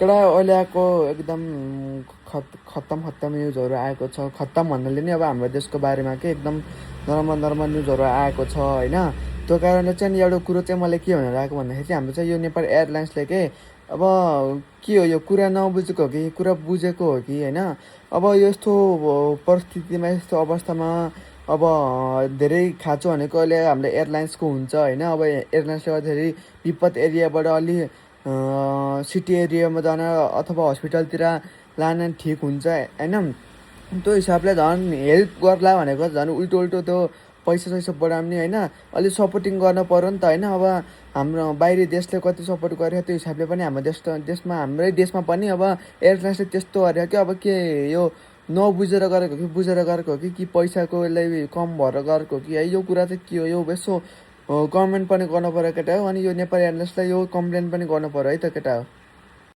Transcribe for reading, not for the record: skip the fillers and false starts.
केटा अहिले आएको एकदम खत्तम न्युजहरू आएको छ। खत्तम भन्नाले नि अब हाम्रो देशको बारेमा के एकदम नराम्रो न्युजहरू आएको छ होइन। त्यो कारणले चाहिँ एउटा कुरो चाहिँ मलाई के भनेर आएको भन्दाखेरि चाहिँ हाम्रो चाहिँ यो नेपाल एयरलाइन्सले के अब के हो यो कुरा नबुझेको हो कि कुरा बुझेको हो कि होइन। अब यस्तो परिस्थितिमा यस्तो अवस्थामा अब धेरै खाँचो भनेको अहिले हाम्रो एयरलाइन्सको हुन्छ होइन। अब एयरलाइन्सले गर्दाखेरि विपद एरियाबाट अलि सिटी एरियामा जान अथवा हस्पिटलतिर लान ठिक हुन्छ होइन। त्यो हिसाबले झन् हेल्प गर्ला भनेको झन् उल्टो त्यो पैसा बढाउने होइन। अलिक सपोर्टिङ गर्न पऱ्यो नि त होइन। अब हाम्रो बाहिरी देशले कति सपोर्ट गर्यो त्यो हिसाबले पनि हाम्रो देशमा हाम्रै देशमा पनि अब एयरलाइन्सले त्यस्तो गर्यो कि अब के यो नबुझेर गरेको कि बुझेर गरेको हो कि पैसाको यसलाई कम भएर गरेको हो कि है। यो कुरा चाहिँ के हो यो यसो गभर्मेन्ट पनि गर्नु पऱ्यो केटा हो। अनि यो नेपाल एयरलाइन्सलाई यो कम्प्लेन पनि गर्नु पऱ्यो है त केटा हो।